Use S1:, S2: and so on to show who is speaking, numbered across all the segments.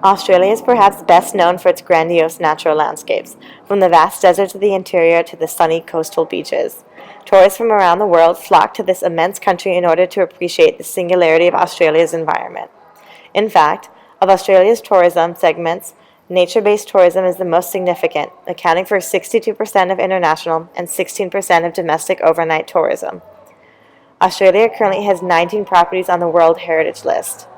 S1: Australia is perhaps best known for its grandiose natural landscapes, from the vast deserts of the interior to the sunny coastal beaches. Tourists from around the world flock to this immense country in order to appreciate the singularity of Australia's environment. In fact, of Australia's tourism segments, nature-based tourism is the most significant, accounting for 62% of international and 16% of domestic overnight tourism. Australia currently has 19 properties on the World Heritage List.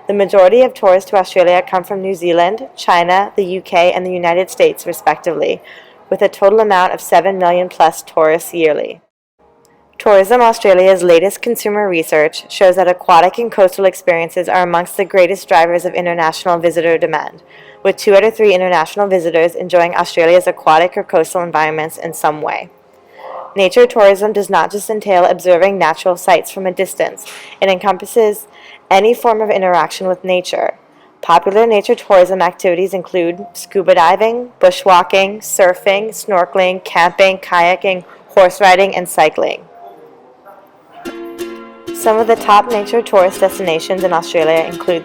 S1: The majority of tourists to Australia come from New Zealand, China, the UK, and the United States, respectively, with a total amount of 7 million plus tourists yearly. Tourism Australia's latest consumer research shows that aquatic and coastal experiences are amongst the greatest drivers of international visitor demand, with 2 out of 3 international visitors enjoying Australia's aquatic or coastal environments in some way. Nature tourism does not just entail observing natural sights from a distance. It encompasses any form of interaction with nature. Popular nature tourism activities include scuba diving, bushwalking, surfing, snorkeling, camping, kayaking, horse riding, and cycling. Some of the top nature tourist destinations in Australia include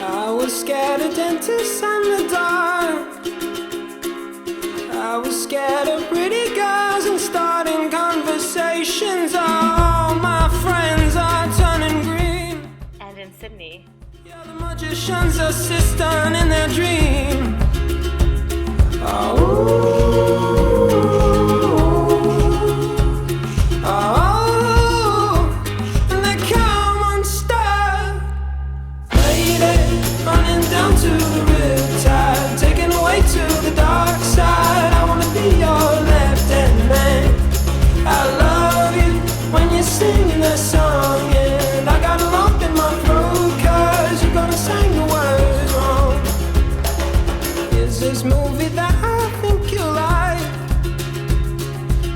S2: I was scared of dentists and the dark. I was scared of pretty girls and starting conversations. All my friends are turning green.
S1: and in Sydney.
S2: Yeah, the magician's assistant in their dream. And they come unstuck. Lady, running down to the riptide, taken away to the dark side. I wanna be your left-hand man. I love you when you're singing that song, and I got a lump in my throat 'cause you're gonna sing the words wrong. Is this movie that I think you like?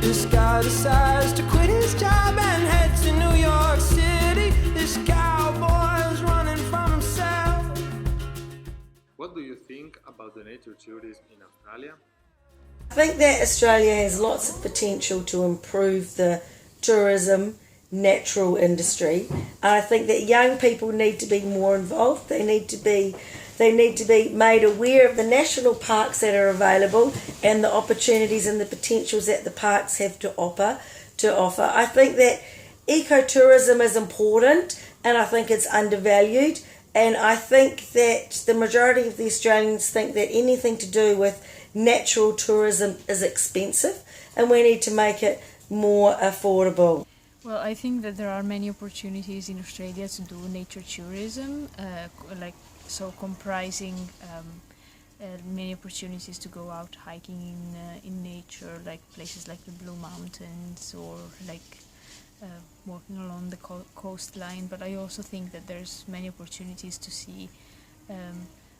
S2: This guy decides to quit his job and head to New York City. This cowboy's running from himself.
S3: What do you think about the nature tourism in Australia?
S4: I think that Australia has lots of potential to improve the tourism natural industry. I think that young people need to be more involved. They need to be made aware of the national parks that are available and the opportunities and the potentials that the parks have to offer. I think that ecotourism is important, and I think it's undervalued. And I think that the majority of the Australians think that anything to do with natural tourism is expensive, and we need to make it more affordable.
S5: Well, I think that there are many opportunities in Australia to do nature tourism, comprising many opportunities to go out hiking in nature, like places like the Blue Mountains or walking along the coastline. But I also think that there's many opportunities to see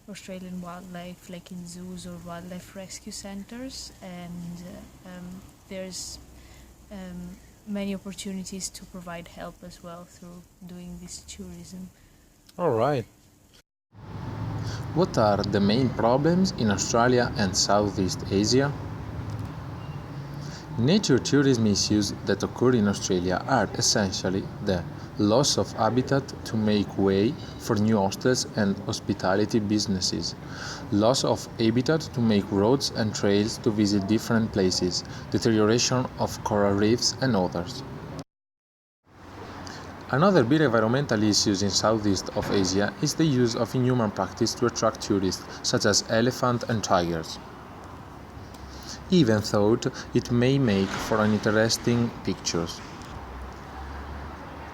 S5: Australian wildlife, like in zoos or wildlife rescue centers, and there's many opportunities to provide help as well through doing this tourism.
S6: All right. What are the main problems in Australia and Southeast Asia? Nature tourism issues that occur in Australia are essentially the loss of habitat to make way for new hostels and hospitality businesses, loss of habitat to make roads and trails to visit different places, deterioration of coral reefs, and others. Another big environmental issue in Southeast of Asia is the use of inhuman practice to attract tourists, such as elephants and tigers. Even though it may make for an interesting pictures.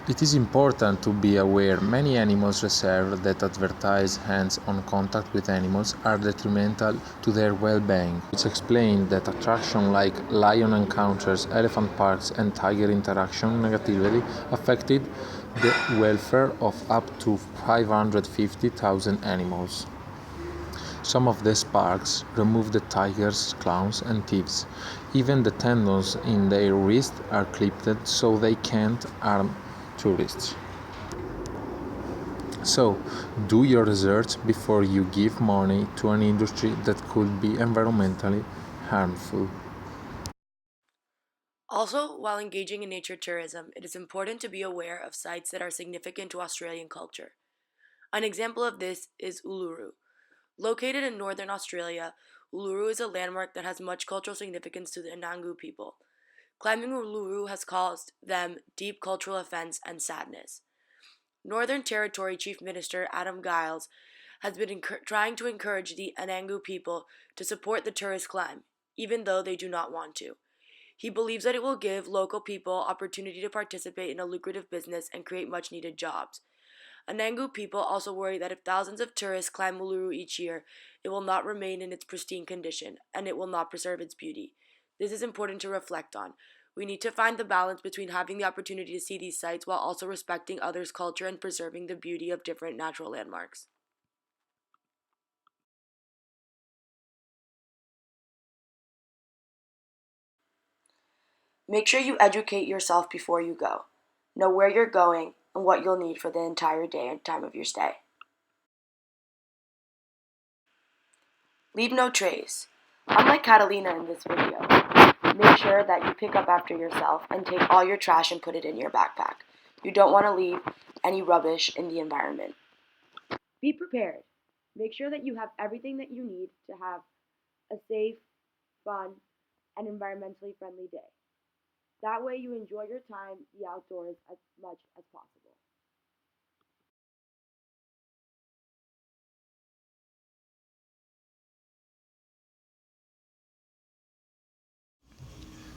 S6: It is important to be aware many animals reserve that advertise hands-on contact with animals are detrimental to their well-being, which explains that attractions like lion encounters, elephant parks, and tiger interaction negatively affected the welfare of up to 550,000 animals. Some of these parks remove the tigers, clowns, and thieves. Even the tendons in their wrists are clipped so they can't harm tourists. So, do your research before you give money to an industry that could be environmentally harmful.
S7: Also, while engaging in nature tourism, it is important to be aware of sites that are significant to Australian culture. An example of this is Uluru. Located in northern Australia, Uluru is a landmark that has much cultural significance to the Anangu people. Climbing Uluru has caused them deep cultural offense and sadness. Northern Territory Chief Minister Adam Giles has been trying to encourage the Anangu people to support the tourist climb, even though they do not want to. He believes that it will give local people opportunity to participate in a lucrative business and create much needed jobs. Anangu people also worry that if thousands of tourists climb Uluru each year, it will not remain in its pristine condition, and it will not preserve its beauty. This is important to reflect on. We need to find the balance between having the opportunity to see these sites while also respecting others' culture and preserving the beauty of different natural landmarks. Make sure you educate yourself before you go. Know where you're going and what you'll need for the entire day and time of your stay. Leave no trace. Unlike Catalina in this video, make sure that you pick up after yourself and take all your trash and put it in your backpack. You don't want to leave any rubbish in the environment. Be prepared. Make sure that you have everything that you need to have a safe, fun, and environmentally friendly day. That way you enjoy your time, the outdoors, as much as possible.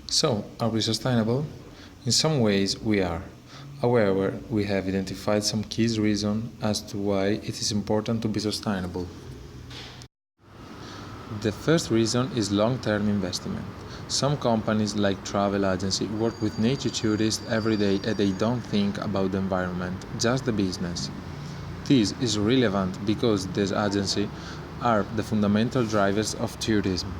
S6: So, are we sustainable? In some ways, we are. However, we have identified some key reasons as to why it is important to be sustainable. The first reason is long-term investment. Some companies like travel agencies work with nature tourists every day and they don't think about the environment, just the business. This is relevant because these agencies are the fundamental drivers of tourism.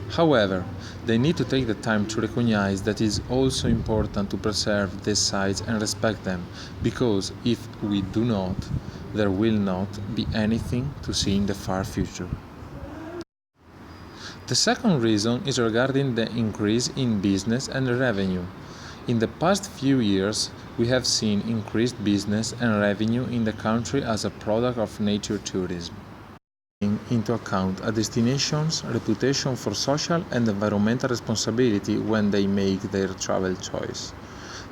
S6: However, they need to take the time to recognize that it is also important to preserve these sites and respect them, because if we do not, there will not be anything to see in the far future. The second reason is regarding the increase in business and revenue. In the past few years, we have seen increased business and revenue in the country as a product of nature tourism. Into account a destination's reputation for social and environmental responsibility when they make their travel choice.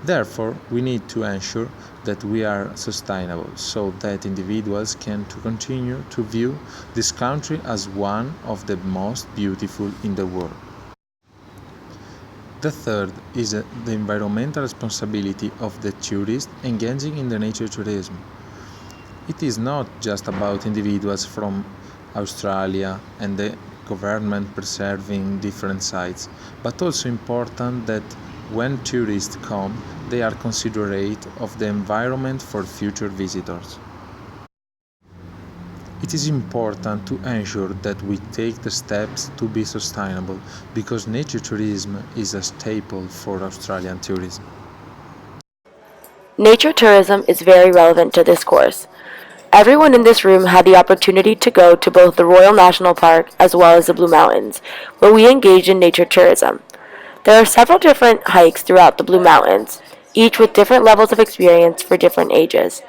S6: Therefore, we need to ensure that we are sustainable so that individuals can continue to view this country as one of the most beautiful in the world. The third is the environmental responsibility of the tourist engaging in the nature tourism. It is not just about individuals from Australia and the government preserving different sites, but also important that when tourists come, they are considerate of the environment for future visitors. It is important to ensure that we take the steps to be sustainable, because nature tourism is a staple for Australian tourism.
S7: Nature tourism is very relevant to this course. Everyone in this room had the opportunity to go to both the Royal National Park as well as the Blue Mountains, where we engaged in nature tourism. There are several different hikes throughout the Blue Mountains, each with different levels of experience for different ages.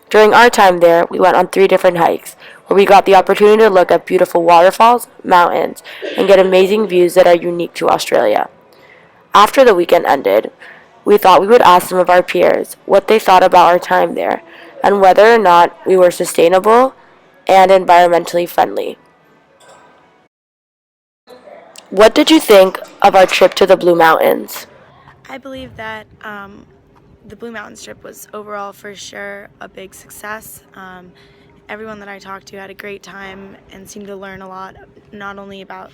S7: During our time there, we went on 3 different hikes, where we got the opportunity to look at beautiful waterfalls, mountains, and get amazing views that are unique to Australia. After the weekend ended, we thought we would ask some of our peers what they thought about our time there, and whether or not we were sustainable and environmentally friendly. What did you think of our trip to the Blue Mountains?
S8: I believe that the Blue Mountains trip was overall for sure a big success. Everyone that I talked to had a great time and seemed to learn a lot, not only about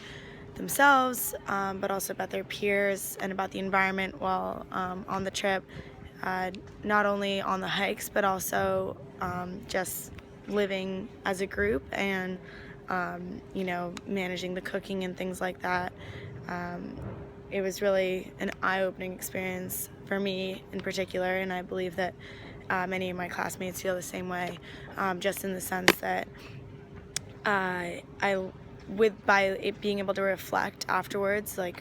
S8: themselves, but also about their peers and about the environment while on the trip. Not only on the hikes, but also just living as a group and managing the cooking and things like that. It was really an eye-opening experience for me in particular, and I believe that many of my classmates feel the same way, just in the sense that by it being able to reflect afterwards, at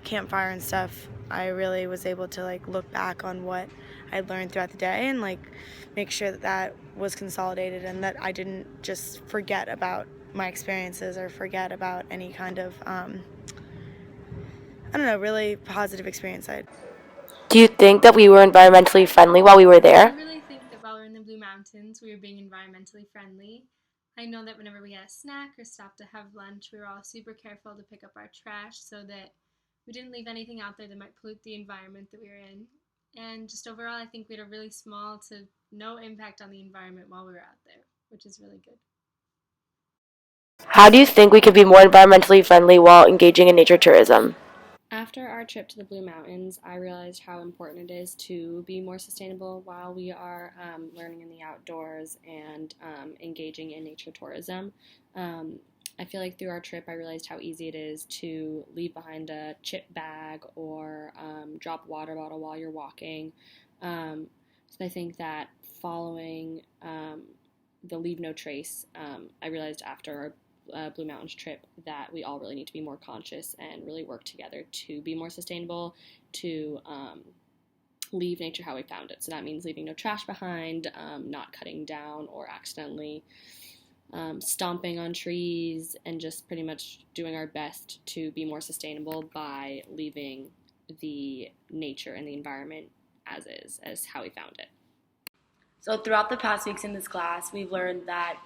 S8: campfire and stuff, I really was able to like look back on what I'd learned throughout the day and like make sure that that was consolidated and that I didn't just forget about my experiences or forget about any kind of I don't know, really positive experience I had.
S7: Do you think that we were environmentally friendly while we were
S9: I
S7: there?
S9: really think that while we're in the Blue Mountains, we were being environmentally friendly. I know that whenever we had a snack or stopped to have lunch, we were all super careful to pick up our trash so that we didn't leave anything out there that might pollute the environment that we were in. And just overall, I think we had a really small to no impact on the environment while we were out there, which is really good.
S7: How do you think we could be more environmentally friendly while engaging in nature tourism?
S10: After our trip to the Blue Mountains, I realized how important it is to be more sustainable while we are learning in the outdoors and engaging in nature tourism. I feel like through our trip, I realized how easy it is to leave behind a chip bag or drop a water bottle while you're walking. So I think that following the Leave No Trace, I realized after our Blue Mountains trip that we all really need to be more conscious and really work together to be more sustainable, to leave nature how we found it. So that means leaving no trash behind, not cutting down or accidentally stomping on trees, and just pretty much doing our best to be more sustainable by leaving the nature and the environment as is, as how we found it.
S7: So throughout the past weeks in this class, we've learned that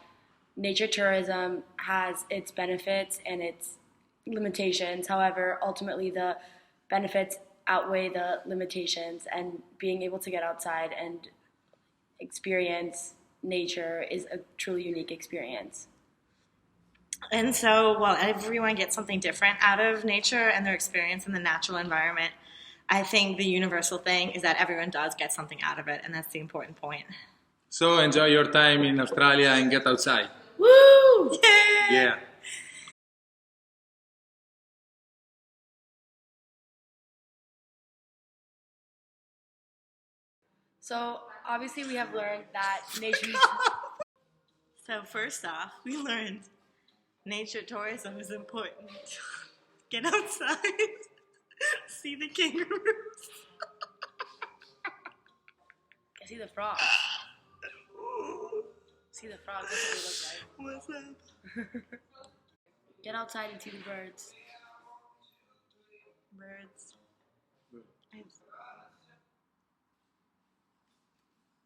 S7: nature tourism has its benefits and its limitations. However, ultimately the benefits outweigh the limitations, and being able to get outside and experience nature is a truly unique experience.
S1: And so, while everyone gets something different out of nature and their experience in the natural environment, I think the universal thing is that everyone does get something out of it, and that's the important point.
S3: So enjoy your time in Australia and get outside.
S1: Woo!
S3: Yeah.
S7: So obviously we have learned that nature...
S1: So first off, we learned nature tourism is important. Get outside, see the kangaroos.
S7: See the frogs. See the frogs, that's what they look like.
S1: What's up?
S7: Get outside and see the birds.
S1: Birds.